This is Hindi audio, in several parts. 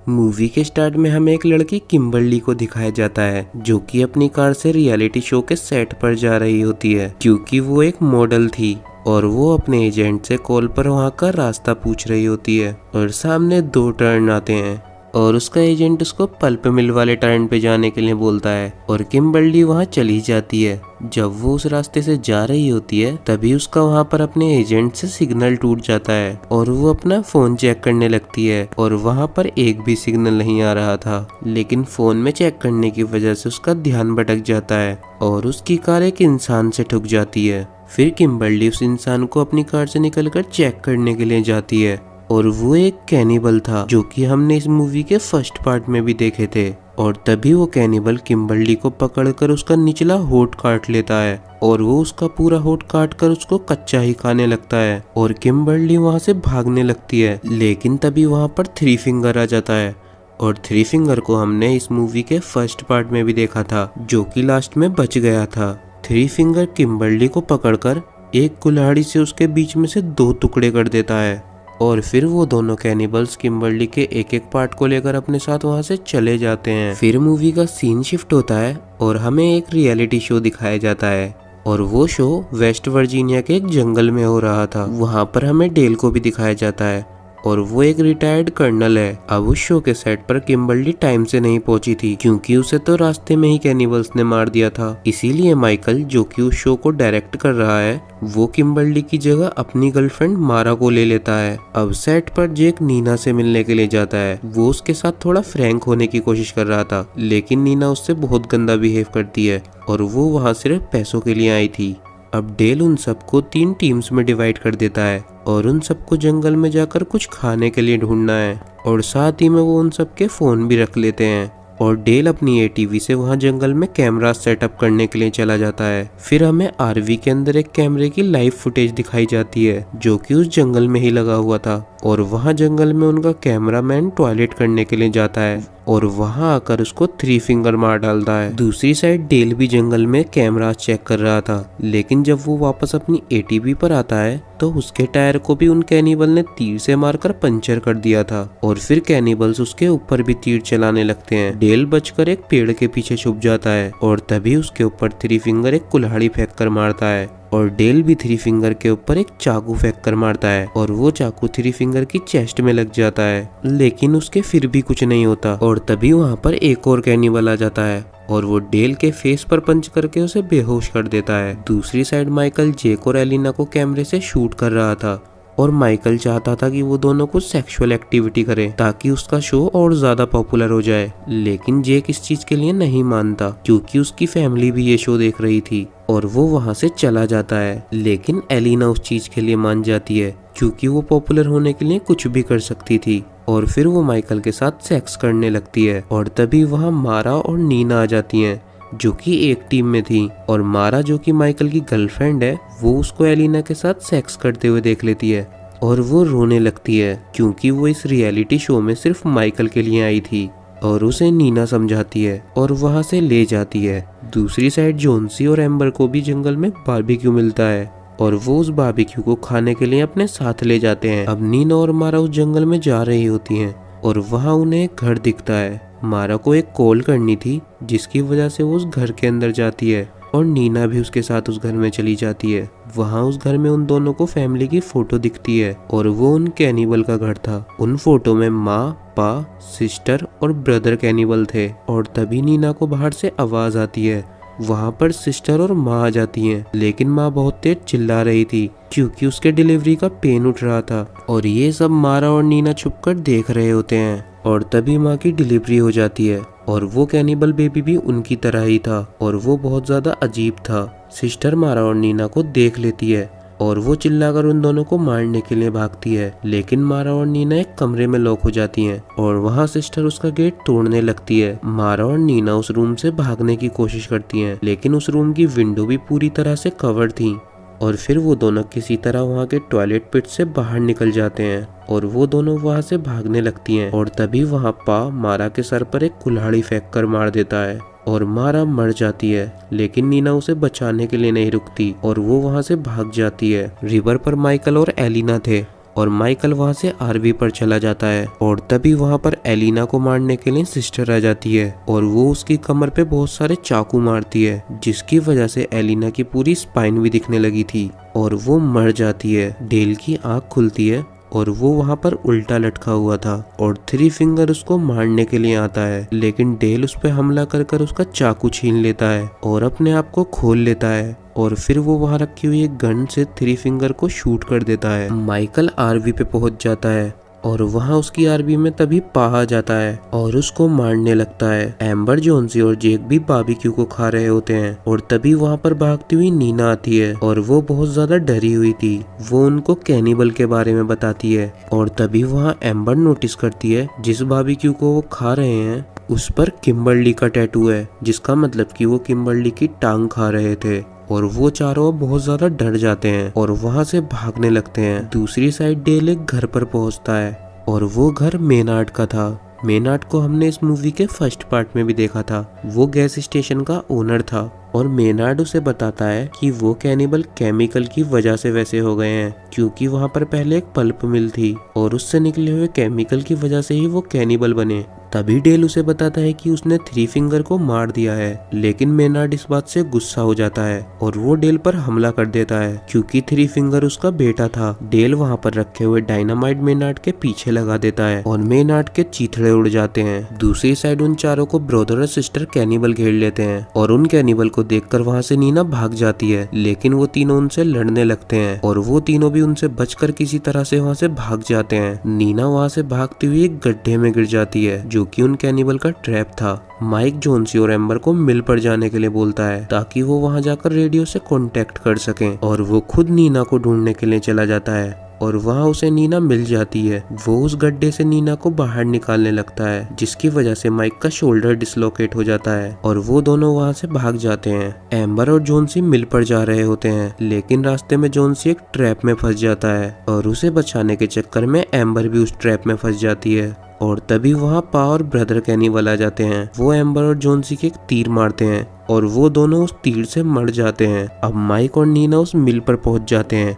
मूवी के स्टार्ट में हमें एक लड़की किम्बर्ली को दिखाया जाता है जो कि अपनी कार से रियलिटी शो के सेट पर जा रही होती है क्योंकि वो एक मॉडल थी और वो अपने एजेंट से कॉल पर वहाँ का रास्ता पूछ रही होती है और सामने 2 टर्न आते हैं और उसका एजेंट उसको पल्प मिल वाले टर्न पे जाने के लिए बोलता है और किम्बर्ली वहाँ चली जाती है। जब वो उस रास्ते से जा रही होती है तभी उसका वहाँ पर अपने एजेंट से सिग्नल टूट जाता है और वो अपना फोन चेक करने लगती है और वहाँ पर एक भी सिग्नल नहीं आ रहा था, लेकिन फोन में चेक करने की वजह से उसका ध्यान भटक जाता है और उसकी कार एक इंसान से ठुक जाती है। फिर किम्बर्ली उस इंसान को अपनी कार से निकलकर चेक करने के लिए जाती है और वो एक कैनिबल था जो कि हमने इस मूवी के फर्स्ट पार्ट में भी देखे थे। और तभी वो कैनिबल किम्बर्ली को पकड़कर उसका निचला होठ काट लेता है और वो उसका पूरा होठ काट कर उसको कच्चा ही खाने लगता है और किम्बर्ली वहाँ से भागने लगती है। लेकिन तभी वहाँ पर 3 फिंगर आ जाता है और 3 फिंगर को हमने इस मूवी के फर्स्ट पार्ट में भी देखा था जो कि लास्ट में बच गया था। 3 फिंगर किम्बर्ली को पकड़कर एक कुल्हाड़ी से उसके बीच में से 2 टुकड़े कर देता है और फिर वो दोनों कैनिबल्स किम्बर्ली के एक एक पार्ट को लेकर अपने साथ वहाँ से चले जाते हैं। फिर मूवी का सीन शिफ्ट होता है और हमें एक रियलिटी शो दिखाया जाता है और वो शो वेस्ट वर्जीनिया के एक जंगल में हो रहा था। वहाँ पर हमें डेल को भी दिखाया जाता है और वो एक रिटायर्ड कर्नल है। अब उस शो के सेट पर किम्बर्ली टाइम से नहीं पहुंची थी क्योंकि उसे तो रास्ते में ही कैनिबल्स ने मार दिया था। इसीलिए माइकल जो कि उस शो को डायरेक्ट कर रहा है वो किम्बर्ली की जगह अपनी गर्लफ्रेंड मारा को ले लेता है। अब सेट पर जेक नीना से मिलने के लिए जाता है। वो उसके साथ थोड़ा फ्रैंक होने की कोशिश कर रहा था लेकिन नीना उससे बहुत गंदा बिहेव करती है और वो वहाँ सिर्फ पैसों के लिए आई थी। अब डेल उन सबको 3 टीम्स में डिवाइड कर देता है और उन सबको जंगल में जाकर कुछ खाने के लिए ढूंढना है और साथ ही में वो उन सबके फोन भी रख लेते हैं और डेल अपनी एटीवी से वहाँ जंगल में कैमरा सेटअप करने के लिए चला जाता है। फिर हमें आरवी के अंदर एक कैमरे की लाइव फुटेज दिखाई जाती है जो कि उस जंगल में ही लगा हुआ था और वहाँ जंगल में उनका कैमरामैन टॉयलेट करने के लिए जाता है और वहाँ आकर उसको 3 फिंगर मार डालता है। दूसरी साइड डेल भी जंगल में कैमरा चेक कर रहा था लेकिन जब वो वापस अपनी एटीवी पर आता है तो उसके टायर को भी उन कैनिबल ने तीर से मारकर पंचर कर दिया था और फिर कैनिबल्स उसके ऊपर भी तीर चलाने लगते हैं। डेल बचकर एक पेड़ के पीछे छुप जाता है और तभी उसके ऊपर 3 फिंगर एक कुल्हाड़ी फेंक कर मारता है और डेल भी 3 फिंगर के ऊपर एक चाकू फेंक कर मारता है और वो चाकू 3 फिंगर की चेस्ट में लग जाता है लेकिन उसके फिर भी कुछ नहीं होता। और तभी वहाँ पर एक और कैनिबल आ जाता है और वो डेल के फेस पर पंच करके उसे बेहोश कर देता है। दूसरी साइड माइकल जेक और एलिना को कैमरे से शूट कर रहा था और माइकल चाहता था कि वो दोनों कुछ सेक्सुअल एक्टिविटी करें ताकि उसका शो और ज्यादा पॉपुलर हो जाए, लेकिन जेक इस चीज के लिए नहीं मानता क्योंकि उसकी फैमिली भी ये शो देख रही थी और वो वहाँ से चला जाता है। लेकिन एलिना उस चीज के लिए मान जाती है क्योंकि वो पॉपुलर होने के लिए कुछ भी कर सकती थी और फिर वो माइकल के साथ सेक्स करने लगती है और तभी वहाँ मारा और नीना आ जाती हैं जो कि एक टीम में थी और मारा जो कि माइकल की गर्लफ्रेंड है वो उसको एलिना के साथ सेक्स करते हुए देख लेती है और वो रोने लगती है क्योंकि वो इस रियलिटी शो में सिर्फ माइकल के लिए आई थी और उसे नीना समझाती है और वहाँ से ले जाती है। दूसरी साइड जोन्सी और एम्बर को भी जंगल में बारबेक्यू मिलता है और वो उस बारबेक्यू को खाने के लिए अपने साथ ले जाते हैं। अब नीना और मारा उस जंगल में जा रही होती हैं और वहाँ उन्हें एक घर दिखता है। मारा को एक कॉल करनी थी जिसकी वजह से वो उस घर के अंदर जाती है और नीना भी उसके साथ उस घर में चली जाती है। वहाँ उस घर में उन दोनों को फैमिली की फोटो दिखती है और वो उन कैनिबल का घर था। उन फोटो में माँ, पा, सिस्टर और ब्रदर कैनिबल थे और तभी नीना को बाहर से आवाज आती है। वहाँ पर सिस्टर और माँ आ जाती हैं लेकिन माँ बहुत तेज चिल्ला रही थी क्योंकि उसके डिलीवरी का पेन उठ रहा था और ये सब मारा और नीना छुपकर देख रहे होते हैं और तभी माँ की डिलीवरी हो जाती है और वो कैनिबल बेबी भी उनकी तरह ही था और वो बहुत ज्यादा अजीब था। सिस्टर मारा और नीना को देख लेती है और वो चिल्लाकर उन दोनों को मारने के लिए भागती है लेकिन मारा और नीना एक कमरे में लॉक हो जाती हैं और वहाँ सिस्टर उसका गेट तोड़ने लगती है। मारा और नीना उस रूम से भागने की कोशिश करती हैं लेकिन उस रूम की विंडो भी पूरी तरह से कवर्ड थी और फिर वो दोनों किसी तरह वहाँ के टॉयलेट पिट से बाहर निकल जाते हैं और वो दोनों वहाँ से भागने लगती हैं और तभी वहाँ पा मारा के सर पर एक कुल्हाड़ी फेंक कर मार देता है और मारा मर जाती है लेकिन नीना उसे बचाने के लिए नहीं रुकती और वो वहाँ से भाग जाती है। रिवर पर माइकल और एलिना थे और माइकल वहाँ से आरवी पर चला जाता है और तभी वहाँ पर एलिना को मारने के लिए सिस्टर आ जाती है और वो उसकी कमर पे बहुत सारे चाकू मारती है, जिसकी वजह से एलिना की पूरी स्पाइन भी दिखने लगी थी और वो मर जाती है। डेल की आँख खुलती है और वो वहाँ पर उल्टा लटका हुआ था और थ्री फिंगर उसको मारने के लिए आता है, लेकिन डेल उस पर हमला कर उसका चाकू छीन लेता है और अपने आप को खोल लेता है और फिर वो वहाँ रखी हुई एक गन से थ्री फिंगर को शूट कर देता है। माइकल आरवी पे पहुंच जाता है और वहाँ उसकी आरवी में तभी पा आ जाता है और उसको मारने लगता है। एम्बर, जोन्सी और जेक भी बारबेक्यू को खा रहे होते हैं और तभी वहाँ पर भागती हुई नीना आती है और वो बहुत ज्यादा डरी हुई थी। वो उनको कैनिबल के बारे में बताती है और तभी वहाँ एम्बर नोटिस करती है जिस बारबेक्यू को वो खा रहे हैं उस पर किम्बर्ली का टैटू है, जिसका मतलब कि वो किम्बर्ली की टांग खा रहे थे और वो चारों बहुत ज्यादा डर जाते हैं और वहां से भागने लगते हैं। दूसरी साइड डेल एक घर पर पहुंचता है और वो घर मेनार्ड का था। मेनार्ड को हमने इस मूवी के फर्स्ट पार्ट में भी देखा था। वो गैस स्टेशन का ओनर था और मेनार्ड उसे बताता है कि वो कैनिबल केमिकल की वजह से वैसे हो गए हैं, क्योंकि वहां पर पहले एक पल्प मिल थी और उससे निकले हुए केमिकल की वजह से ही वो कैनिबल बने। तभी डेल उसे बताता है कि उसने थ्री फिंगर को मार दिया है, लेकिन मेनार्ड इस बात से गुस्सा हो जाता है और वो डेल पर हमला कर देता है क्योंकि थ्री फिंगर उसका बेटा था। डेल वहाँ पर रखे हुए डायनामाइट मेनार्ड के पीछे लगा देता है और मेनार्ड के चीथड़े उड़ जाते हैं। दूसरी साइड उन चारों को ब्रदर और सिस्टर कैनिबल घेर लेते हैं और उन कैनिबल को देखकर वहाँ से नीना भाग जाती है, लेकिन वो तीनों उनसे लड़ने लगते हैं और वो तीनों भी उनसे बचकर किसी तरह से वहाँ से भाग जाते हैं। नीना वहाँ से भागती हुई एक गड्ढे में गिर जाती है जो कि उन कैनिबल का ट्रैप था। माइक जोन्सी और एम्बर को मिल पर जाने के लिए बोलता है ताकि वो वहां जाकर रेडियो से कांटेक्ट कर सकें और वो खुद नीना को ढूंढने के लिए चला जाता है और वहाँ उसे नीना मिल जाती है। वो उस गड्ढे से नीना को बाहर निकालने लगता है, जिसकी वजह से माइक का शोल्डर डिसलोकेट हो जाता है और वो दोनों वहाँ से भाग जाते हैं। एम्बर और जोन्सी मिल पर जा रहे होते हैं, लेकिन रास्ते में जोन्सी एक ट्रैप में फंस जाता है और उसे बचाने के चक्कर में एम्बर भी उस ट्रैप में फंस जाती है और तभी वहाँ पा और ब्रदर कैनिबल आ जाते हैं। वो एम्बर और जोन्सी के एक तीर मारते हैं और वो दोनों उस तीर से मर जाते हैं। अब माइक और नीना उस मिल पर पहुंच जाते हैं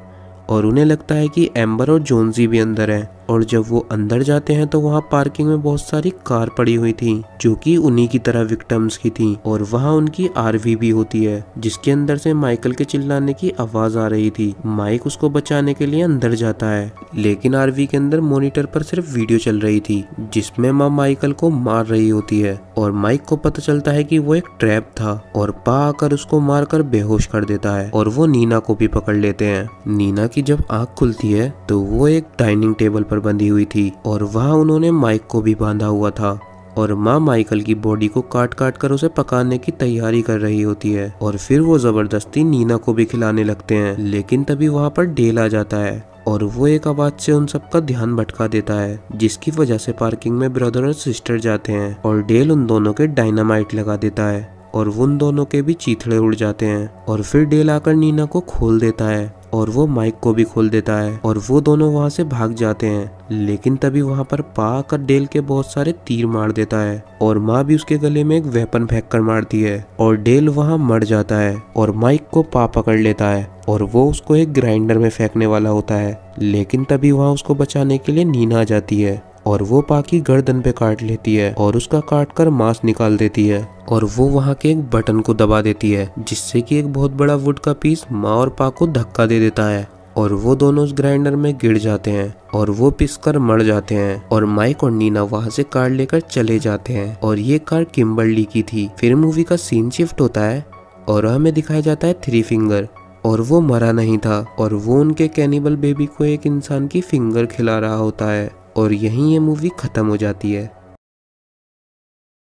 और उन्हें लगता है कि एम्बर और जोन्सी भी अंदर है और जब वो अंदर जाते हैं तो वहाँ पार्किंग में बहुत सारी कार पड़ी हुई थी जो कि उन्हीं की तरह विक्टिम्स की थी और वहाँ उनकी आरवी भी होती है जिसके अंदर से माइकल के चिल्लाने की आवाज आ रही थी। माइक उसको बचाने के लिए अंदर जाता है, लेकिन आरवी के अंदर मॉनिटर पर सिर्फ वीडियो चल रही थी जिसमें माँ माइकल को मार रही होती है और माइक को पता चलता है कि वो एक ट्रैप था और पा आकर उसको मारकर बेहोश कर देता है और वो नीना को भी पकड़ लेते हैं। नीना की जब आँख खुलती है तो वो एक डाइनिंग टेबल पर बंधी हुई थी और वहाँ उन्होंने माइक को भी बांधा हुआ था और माँ माइकल की बॉडी को काट काट कर उसे पकाने की तैयारी कर रही होती है और फिर वो जबरदस्ती नीना को भी खिलाने लगते हैं। लेकिन तभी वहाँ पर डेल आ जाता है और वो एक आवाज से उन सबका ध्यान भटका देता है, जिसकी वजह से पार्किंग में ब्रदर और सिस्टर जाते हैं और डेल उन दोनों के डायनामाइट लगा देता है और उन दोनों के भी चीथड़े उड़ जाते हैं और फिर डेल आकर नीना को खोल देता है और वो माइक को भी खोल देता है और वो दोनों वहाँ से भाग जाते हैं। लेकिन तभी वहाँ पर पा आकर डेल के बहुत सारे तीर मार देता है और माँ भी उसके गले में एक वेपन फेंक कर मारती है और डेल वहाँ मर जाता है और माइक को पा पकड़ लेता है और वो उसको एक ग्राइंडर में फेंकने वाला होता है। लेकिन तभी वहाँ उसको बचाने के लिए नीना आ जाती है और वो पा की गर्दन पे काट लेती है और उसका काट कर मांस निकाल देती है और वो वहाँ के एक बटन को दबा देती है, जिससे कि एक बहुत बड़ा वुड का पीस माँ और पा को धक्का दे देता है और वो दोनों उस ग्राइंडर में गिर जाते हैं और वो पिसकर मर जाते हैं और माइक और नीना वहाँ से कार लेकर चले जाते हैं और ये कार किम्बर्ली की थी। फिर मूवी का सीन शिफ्ट होता है और हमें दिखाया जाता है थ्री फिंगर और वो मरा नहीं था और वो उनके कैनिबल बेबी को एक इंसान की फिंगर खिला रहा होता है और यहीं ये मूवी खत्म हो जाती है।